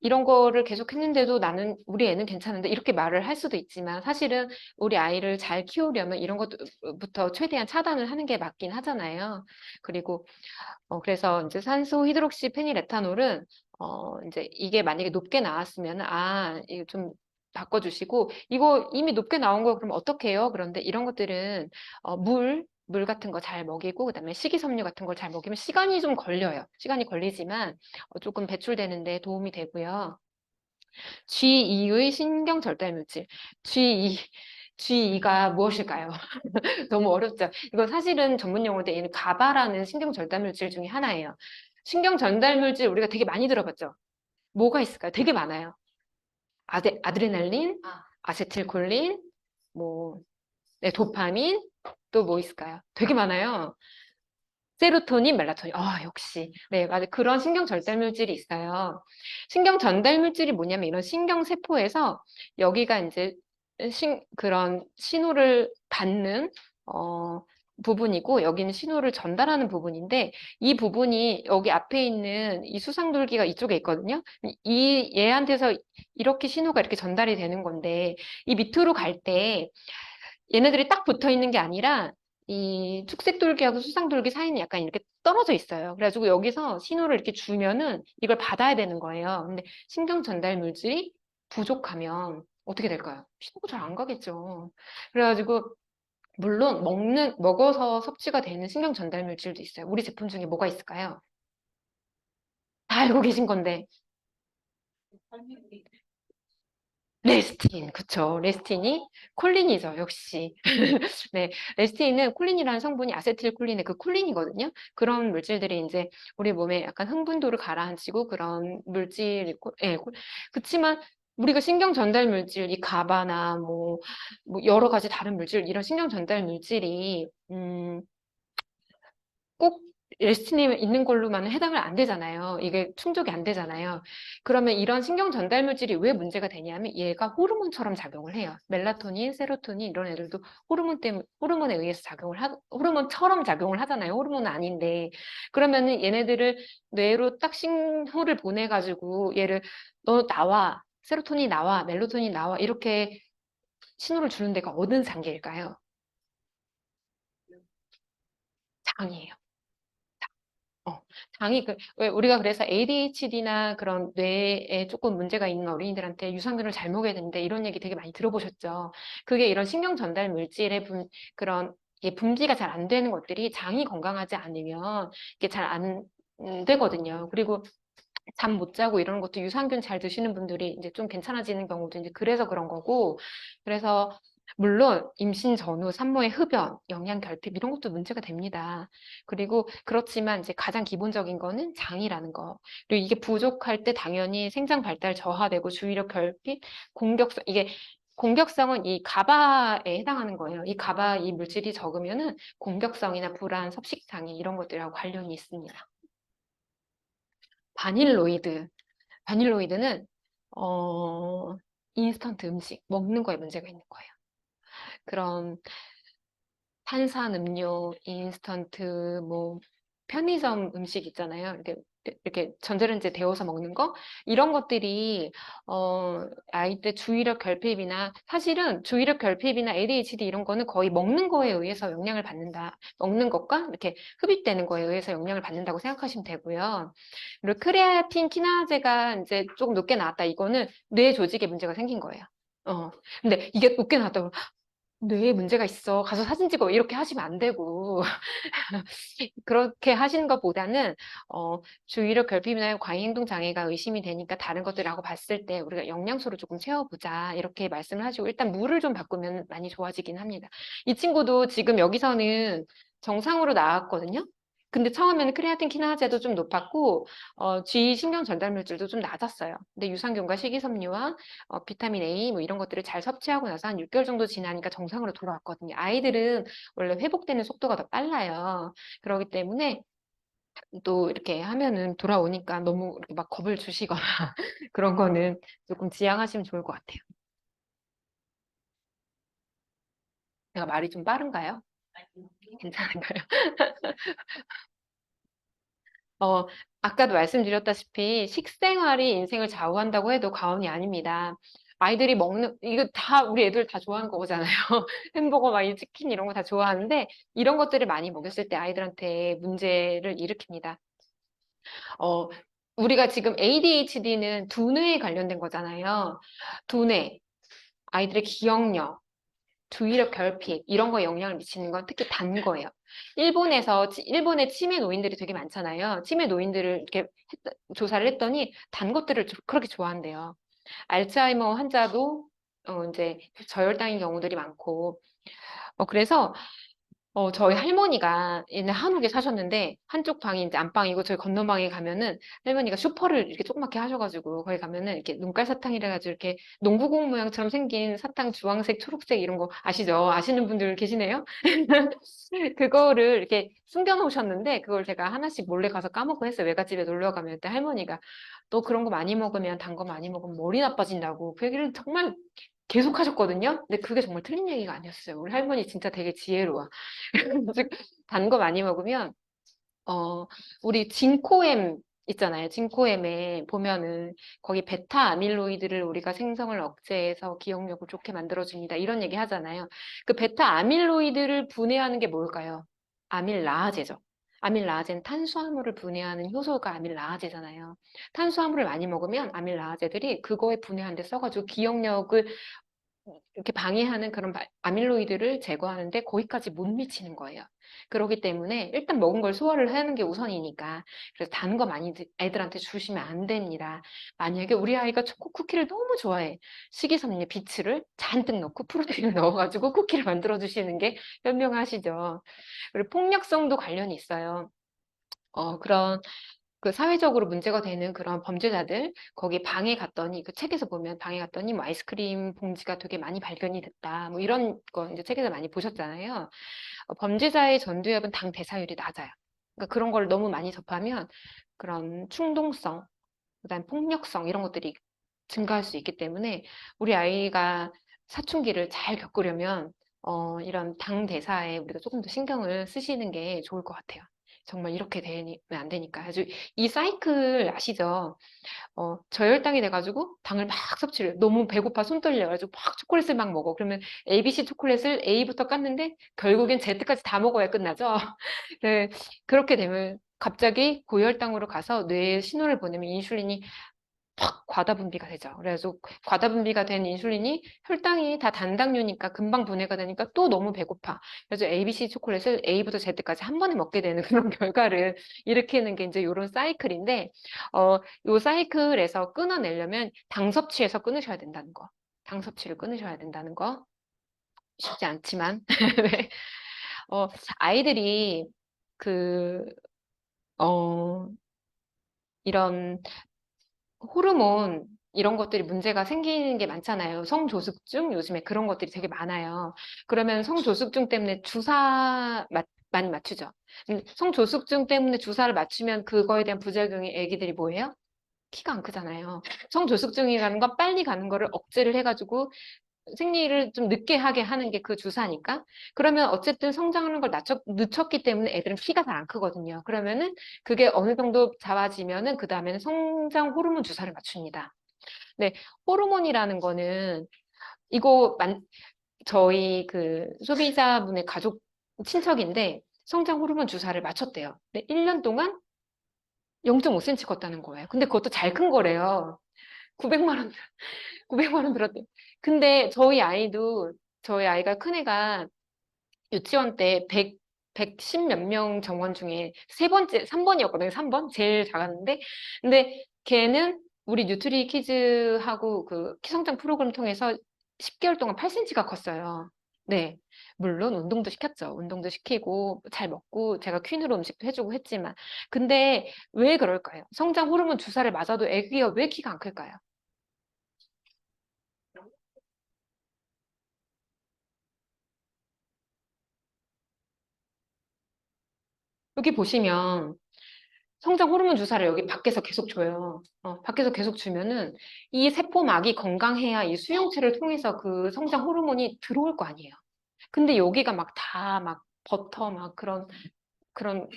이런 거를 계속 했는데도 나는 우리 애는 괜찮은데 이렇게 말을 할 수도 있지만 사실은 우리 아이를 잘 키우려면 이런 것부터 최대한 차단을 하는 게 맞긴 하잖아요. 그리고 그래서 이제 산소 히드록시 페닐에탄올은 이제 이게 만약에 높게 나왔으면 이거 좀 바꿔주시고 이거 이미 높게 나온 거 그럼 어떻게 해요? 그런데 이런 것들은 물 같은 거 잘 먹이고 그다음에 식이섬유 같은 걸 잘 먹이면 시간이 좀 걸려요. 시간이 걸리지만 조금 배출되는 데 도움이 되고요. G2의 신경 절달 물질. G2, G2가 무엇일까요? 너무 어렵죠. 이거 사실은 전문 용어인데 얘는 가바라는 신경 절단 물질 중에 하나예요. 신경 전달 물질 우리가 되게 많이 들어봤죠. 뭐가 있을까요? 되게 많아요. 아드레날린, 아세틸콜린, 뭐, 네, 도파민, 또 뭐 있을까요? 되게 많아요. 세로토닌, 멜라토닌. 역시. 네, 맞아요. 그런 신경 전달 물질이 있어요. 신경 전달 물질이 뭐냐면 이런 신경 세포에서 여기가 이제 그런 신호를 받는 부분이고 여기는 신호를 전달하는 부분인데 이 부분이 여기 앞에 있는 이 수상돌기가 이쪽에 있거든요. 이 얘한테서 이렇게 신호가 이렇게 전달이 되는 건데 이 밑으로 갈 때 얘네들이 딱 붙어 있는 게 아니라 이 축색돌기하고 수상돌기 사이는 약간 이렇게 떨어져 있어요. 그래가지고 여기서 신호를 이렇게 주면은 이걸 받아야 되는 거예요. 근데 신경 전달 물질이 부족하면 어떻게 될까요? 신호가 잘 안 가겠죠. 그래가지고 물론 먹어서 섭취가 되는 신경 전달 물질도 있어요. 우리 제품 중에 뭐가 있을까요? 다 알고 계신 건데. 레스틴, 그쵸. 레스틴이 콜린이죠, 역시. 네, 레스틴은 콜린이라는 성분이 아세틸콜린의 그 콜린이거든요. 그런 물질들이 이제 우리 몸에 약간 흥분도를 가라앉히고 그런 물질이고, 예, 그치만 우리가 신경 전달 물질, 이 가바나 뭐 여러 가지 다른 물질, 이런 신경 전달 물질이, 꼭 레스틴이 있는 걸로만 해당을 안 되잖아요. 이게 충족이 안 되잖아요. 그러면 이런 신경 전달 물질이 왜 문제가 되냐면 얘가 호르몬처럼 작용을 해요. 멜라토닌, 세로토닌 이런 애들도 호르몬에 의해서 호르몬처럼 작용을 하잖아요. 호르몬은 아닌데. 그러면은 얘네들을 뇌로 딱 신호를 보내가지고 얘를 너 나와. 세로토닌 나와, 멜라토닌 나와 이렇게 신호를 주는 데가 어느 장기일까요? 장이에요. 어, 왜 우리가 그래서 ADHD나 그런 뇌에 조금 문제가 있는 어린이들한테 유산균을 잘 먹여야 되는데 이런 얘기 되게 많이 들어보셨죠? 그게 이런 신경 전달 물질의 그런 이게 분비가 잘 안 되는 것들이 장이 건강하지 않으면 이게 잘 안 되거든요. 그리고 잠 못 자고 이런 것도 유산균 잘 드시는 분들이 이제 좀 괜찮아지는 경우도 이제 그래서 그런 거고, 그래서 물론 임신 전후 산모의 흡연, 영양 결핍 이런 것도 문제가 됩니다. 그리고 그렇지만 이제 가장 기본적인 거는 장이라는 거. 그리고 이게 부족할 때 당연히 생장 발달 저하되고 주의력 결핍, 이게 공격성은 이 가바에 해당하는 거예요. 이 가바 이 물질이 적으면은 공격성이나 불안, 섭식 장애 이런 것들하고 관련이 있습니다. 바닐로이드. 바닐로이드는 어, 인스턴트 음식 먹는 거에 문제가 있는 거예요. 그런 탄산음료, 인스턴트, 뭐 편의점 음식 있잖아요. 이렇게 전자레인지에 데워서 먹는 거 이런 것들이 아이 때 주의력 결핍이나 사실은 주의력 결핍이나 ADHD 이런 거는 거의 먹는 거에 의해서 영향을 받는다. 먹는 것과 이렇게 흡입되는 거에 의해서 영향을 받는다고 생각하시면 되고요. 그리고 크레아틴 키나제가 이제 조금 높게 나왔다. 이거는 뇌 조직에 문제가 생긴 거예요. 근데 이게 높게 나왔다고 뇌에 문제가 있어. 가서 사진 찍어. 이렇게 하시면 안 되고. 그렇게 하시는 것보다는, 주의력 결핍이나 과잉행동 장애가 의심이 되니까 다른 것들하고 봤을 때 우리가 영양소를 조금 채워보자. 이렇게 말씀을 하시고, 일단 물을 좀 바꾸면 많이 좋아지긴 합니다. 이 친구도 지금 여기서는 정상으로 나왔거든요. 근데 처음에는 크레아틴 키나제도 좀 높았고, G 신경 전달 물질도 좀 낮았어요. 근데 유산균과 식이섬유와 비타민 A 뭐 이런 것들을 잘 섭취하고 나서 한 6개월 정도 지나니까 정상으로 돌아왔거든요. 아이들은 원래 회복되는 속도가 더 빨라요. 그렇기 때문에 또 이렇게 하면은 돌아오니까 너무 이렇게 막 겁을 주시거나 그런 거는 조금 지양하시면 좋을 것 같아요. 제가 말이 좀 빠른가요? 괜찮은가요? 어, 아까도 말씀드렸다시피 식생활이 인생을 좌우한다고 해도 과언이 아닙니다. 아이들이 이거 다, 우리 애들 다 좋아하는 거잖아요. 햄버거, 막, 이 치킨 이런 거 다 좋아하는데, 이런 것들을 많이 먹였을 때 아이들한테 문제를 일으킵니다. 어, 우리가 지금 ADHD는 두뇌에 관련된 거잖아요. 두뇌, 아이들의 기억력, 주의력 결핍 이런 거에 영향을 미치는 건 특히 단 거예요. 일본에 치매 노인들이 되게 많잖아요. 치매 노인들을 이렇게 조사를 했더니 단 것들을 그렇게 좋아한대요. 알츠하이머 환자도 이제 저혈당인 경우들이 많고 그래서 저희 할머니가 옛날 한옥에 사셨는데 한쪽 방이 이제 안방이고 저희 건너방에 가면은 할머니가 슈퍼를 이렇게 조그맣게 하셔가지고 거기 가면은 이렇게 눈깔 사탕이라 가지고 이렇게 농구공 모양처럼 생긴 사탕 주황색, 초록색 이런 거 아시죠? 아시는 분들 계시네요? 그거를 이렇게 숨겨 놓으셨는데 그걸 제가 하나씩 몰래 가서 까먹고 했어요. 외갓집에 놀러 가면 그때 할머니가 너 그런 거 많이 먹으면 단 거 많이 먹으면 머리 나빠진다고 그 얘기를 정말 계속 하셨거든요. 근데 그게 정말 틀린 얘기가 아니었어요. 우리 할머니 진짜 되게 지혜로워. 즉, 단 거 많이 먹으면 어, 우리 진코엠 있잖아요. 진코엠에 보면은 거기 베타 아밀로이드를 우리가 생성을 억제해서 기억력을 좋게 만들어줍니다. 이런 얘기 하잖아요. 그 베타 아밀로이드를 분해하는 게 뭘까요? 아밀라아제죠. 아밀라아제는 탄수화물을 분해하는 효소가 아밀라아제잖아요. 탄수화물을 많이 먹으면 아밀라아제들이 그거에 분해하는 데 써가지고 기억력을 이렇게 방해하는 그런 아밀로이드를 제거하는데 거기까지 못 미치는 거예요. 그렇기 때문에 일단 먹은 걸 소화를 하는 게 우선이니까 그래서 단 거 많이 애들한테 주시면 안 됩니다. 만약에 우리 아이가 초코 쿠키를 너무 좋아해. 식이섬유에 비츠를 잔뜩 넣고 프로테인을 넣어가지고 쿠키를 만들어 주시는 게 현명하시죠. 그리고 폭력성도 관련이 있어요. 그런 그 사회적으로 문제가 되는 그런 범죄자들 거기 방에 갔더니 그 책에서 보면 방에 갔더니 뭐 아이스크림 봉지가 되게 많이 발견이 됐다 뭐 이런 거 이제 책에서 많이 보셨잖아요. 범죄자의 전두엽은 당 대사율이 낮아요. 그러니까 그런 걸 너무 많이 접하면 그런 충동성, 그다음 폭력성 이런 것들이 증가할 수 있기 때문에 우리 아이가 사춘기를 잘 겪으려면 이런 당 대사에 우리가 조금 더 신경을 쓰시는 게 좋을 것 같아요. 정말 이렇게 되면 안 되니까. 아주 이 사이클 아시죠? 저혈당이 돼가지고 당을 막 섭취를 해요. 너무 배고파 손 떨려가지고 막 초콜릿을 막 먹어. 그러면 ABC 초콜릿을 A부터 깠는데 결국엔 Z까지 다 먹어야 끝나죠. 네, 그렇게 되면 갑자기 고혈당으로 가서 뇌에 신호를 보내면 인슐린이 팍 과다 분비가 되죠. 그래서 과다 분비가 된 인슐린이 혈당이 다 단당류니까 금방 분해가 되니까 또 너무 배고파. 그래서 ABC 초콜릿을 A부터 Z까지 한 번에 먹게 되는 그런 결과를 일으키는 게 이제 이런 사이클인데, 요 사이클에서 끊어내려면 당 섭취에서 끊으셔야 된다는 거. 당 섭취를 끊으셔야 된다는 거. 쉽지 않지만. 네. 어, 아이들이 그, 어, 이런 호르몬 이런 것들이 문제가 생기는 게 많잖아요. 성조숙증 요즘에 그런 것들이 되게 많아요. 그러면 성조숙증 때문에 주사 많이 맞추죠. 성조숙증 때문에 주사를 맞추면 그거에 대한 부작용이 애기들이 뭐예요? 키가 안 크잖아요. 성조숙증이라는 건 빨리 가는 거를 억제를 해가지고 생리를 좀 늦게 하게 하는 게 그 주사니까. 그러면 어쨌든 성장하는 걸 늦췄기 때문에 애들은 키가 잘 안 크거든요. 그러면은 그게 어느 정도 작아지면은 그 다음에는 성장 호르몬 주사를 맞춥니다. 네, 호르몬이라는 거는 이거 저희 그 소비자분의 가족 친척인데 성장 호르몬 주사를 맞췄대요. 근데 1년 동안 0.5cm 컸다는 거예요. 근데 그것도 잘 큰 거래요. 900만 원, 900만 원 들었대. 근데 저희 아이가 큰 애가 유치원 때 110 몇 명 정원 중에 세 번째, 3번이었거든요. 3번? 제일 작았는데. 근데 걔는 우리 뉴트리 키즈하고 그 키성장 프로그램 통해서 10개월 동안 8cm가 컸어요. 네. 물론 운동도 시켰죠. 운동도 시키고 잘 먹고 제가 퀸으로 음식도 해주고 했지만. 근데 왜 그럴까요? 성장 호르몬 주사를 맞아도 애기가 왜 키가 안 클까요? 여기 보시면 성장 호르몬 주사를 여기 밖에서 계속 줘요. 밖에서 계속 주면은 이 세포막이 건강해야 이 수용체를 통해서 그 성장 호르몬이 들어올 거 아니에요. 근데 여기가 막 다 막 버터 막 그런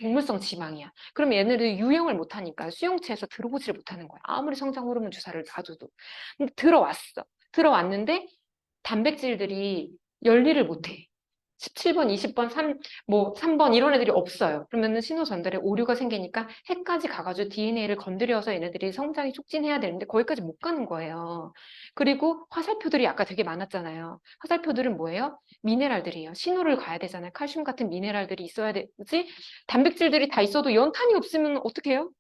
동물성 지방이야. 그럼 얘네들이 유형을 못 하니까 수용체에서 들어오지를 못하는 거야. 아무리 성장 호르몬 주사를 놔줘도. 근데 들어왔어. 들어왔는데 단백질들이 열일을 못해. 17번, 20번, 뭐 3번 이런 애들이 없어요. 그러면은 신호 전달에 오류가 생기니까 핵까지 가가지고 DNA를 건드려서 얘네들이 성장이 촉진해야 되는데 거기까지 못 가는 거예요. 그리고 화살표들이 아까 되게 많았잖아요. 화살표들은 뭐예요? 미네랄들이에요. 신호를 가야 되잖아요. 칼슘 같은 미네랄들이 있어야 되지. 단백질들이 다 있어도 연탄이 없으면 어떻게 해요?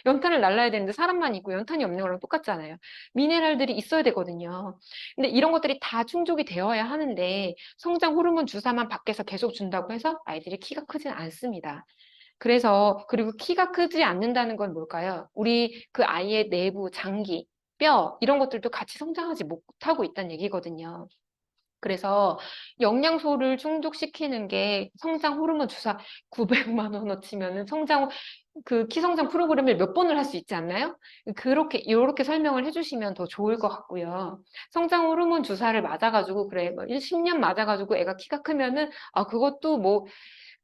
연탄을 날라야 되는데 사람만 있고 연탄이 없는 거랑 똑같잖아요. 미네랄들이 있어야 되거든요. 근데 이런 것들이 다 충족이 되어야 하는데 성장 호르몬 주사만 밖에서 계속 준다고 해서 아이들이 키가 크진 않습니다. 그래서 그리고 키가 크지 않는다는 건 뭘까요? 우리 그 아이의 내부 장기, 뼈 이런 것들도 같이 성장하지 못하고 있다는 얘기거든요. 그래서 영양소를 충족시키는 게 성장 호르몬 주사 900만 원어치면은 그 키성장 프로그램을 몇 번을 할 수 있지 않나요? 요렇게 설명을 해주시면 더 좋을 것 같고요. 성장 호르몬 주사를 맞아가지고, 그래, 뭐 10년 맞아가지고 애가 키가 크면은, 그것도 뭐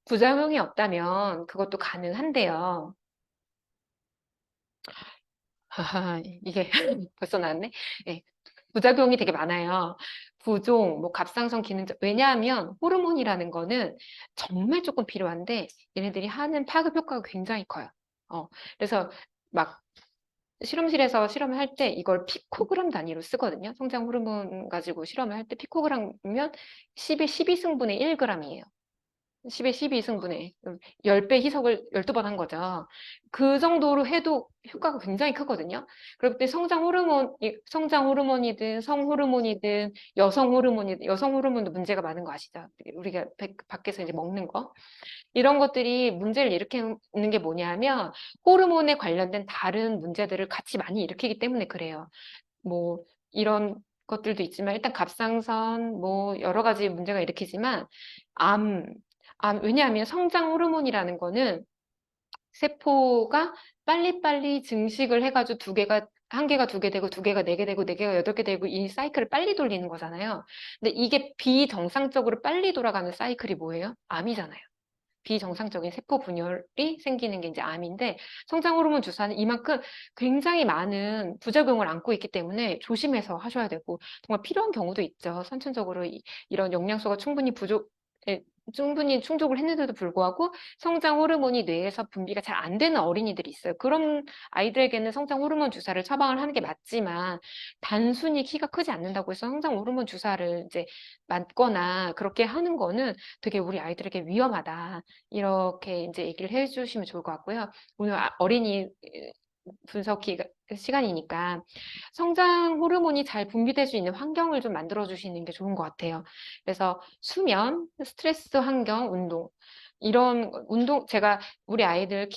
부작용이 없다면 그것도 가능한데요. 이게 벌써 나왔네. 예, 부작용이 되게 많아요. 부종, 뭐 갑상선 기능적. 왜냐하면 호르몬이라는 거는 정말 조금 필요한데 얘네들이 하는 파급 효과가 굉장히 커요. 어, 그래서 막 실험실에서 실험을 할 때 이걸 피코그램 단위로 쓰거든요. 성장 호르몬 가지고 실험을 할 때 피코그램이면 10의 12승분의 1g이에요. 10의 12승분의 10배 희석을 12번 한 거죠. 그 정도로 해도 효과가 굉장히 크거든요. 그럴 때 성장 호르몬이든 성 호르몬이든 여성 호르몬도 문제가 많은 거 아시죠? 우리가 밖에서 이제 먹는 거. 이런 것들이 문제를 일으키는 게 뭐냐면 호르몬에 관련된 다른 문제들을 같이 많이 일으키기 때문에 그래요. 뭐 이런 것들도 있지만 일단 갑상선 뭐 여러 가지 문제가 일으키지만 암, 왜냐하면 성장 호르몬이라는 거는 세포가 빨리빨리 증식을 해가지고 한 개가 두 개 되고 두 개가 네 개 되고 네 개가 여덟 개 되고 이 사이클을 빨리 돌리는 거잖아요. 근데 이게 비정상적으로 빨리 돌아가는 사이클이 뭐예요? 암이잖아요. 비정상적인 세포 분열이 생기는 게 이제 암인데 성장 호르몬 주사는 이만큼 굉장히 많은 부작용을 안고 있기 때문에 조심해서 하셔야 되고 정말 필요한 경우도 있죠. 선천적으로 이런 영양소가 충분히 충족을 했는데도 불구하고 성장 호르몬이 뇌에서 분비가 잘 안 되는 어린이들이 있어요. 그런 아이들에게는 성장 호르몬 주사를 처방을 하는 게 맞지만 단순히 키가 크지 않는다고 해서 성장 호르몬 주사를 이제 맞거나 그렇게 하는 거는 되게 우리 아이들에게 위험하다. 이렇게 이제 얘기를 해주시면 좋을 것 같고요. 오늘 어린이 분석기 시간이니까 성장 호르몬이 잘 분비될 수 있는 환경을 좀 만들어 주시는 게 좋은 것 같아요. 그래서 수면, 스트레스 환경, 운동. 이런 제가 우리 아이들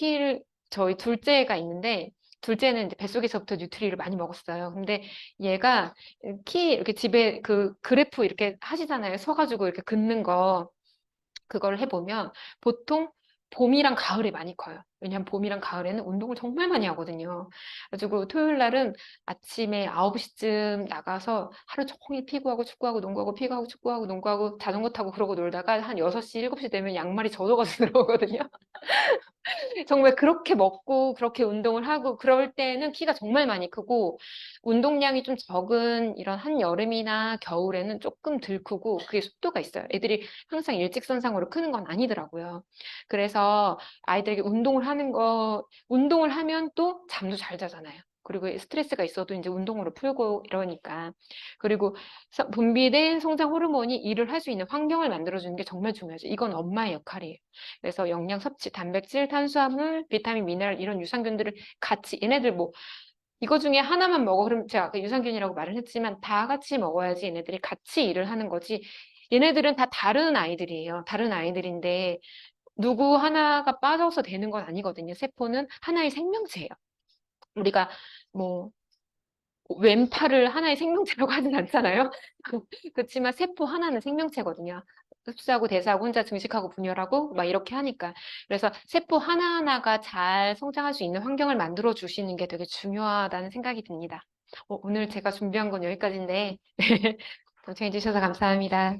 저희 둘째가 있는데, 둘째는 이제 뱃속에서부터 뉴트리를 많이 먹었어요. 근데 얘가 이렇게 집에 그 그래프 이렇게 하시잖아요. 서가지고 이렇게 긋는 거. 그걸 해보면 보통 봄이랑 가을에 많이 커요. 왜냐하면 봄이랑 가을에는 운동을 정말 많이 하거든요. 그래가지고 토요일 날은 아침에 9시쯤 나가서 하루 종일 피구하고 축구하고 농구하고 피구하고 축구하고 농구하고 자전거 타고 그러고 놀다가 한 6시, 7시 되면 양말이 젖어가지고 들어오거든요. 정말 그렇게 먹고 그렇게 운동을 하고 그럴 때는 키가 정말 많이 크고 운동량이 좀 적은 이런 한여름이나 겨울에는 조금 덜 크고 그게 속도가 있어요. 애들이 항상 일직선상으로 크는 건 아니더라고요. 그래서 아이들에게 운동을 하면 또 잠도 잘 자잖아요. 그리고 스트레스가 있어도 이제 운동으로 풀고 이러니까. 그리고 분비된 성장 호르몬이 일을 할 수 있는 환경을 만들어주는 게 정말 중요하죠. 이건 엄마의 역할이에요. 그래서 영양 섭취, 단백질, 탄수화물, 비타민, 미네랄 이런 유산균들을 같이 얘네들 뭐 이거 중에 하나만 먹어 그럼 제가 아까 유산균이라고 말을 했지만 다 같이 먹어야지 얘네들이 같이 일을 하는 거지. 얘네들은 다 다른 아이들이에요. 다른 아이들인데 누구 하나가 빠져서 되는 건 아니거든요. 세포는 하나의 생명체예요. 우리가 뭐 왼팔을 하나의 생명체라고 하진 않잖아요. 그렇지만 세포 하나는 생명체거든요. 흡수하고 대사하고 혼자 증식하고 분열하고 막 이렇게 하니까. 그래서 세포 하나하나가 잘 성장할 수 있는 환경을 만들어 주시는 게 되게 중요하다는 생각이 듭니다. 오늘 제가 준비한 건 여기까지인데, 동청해 주셔서 감사합니다.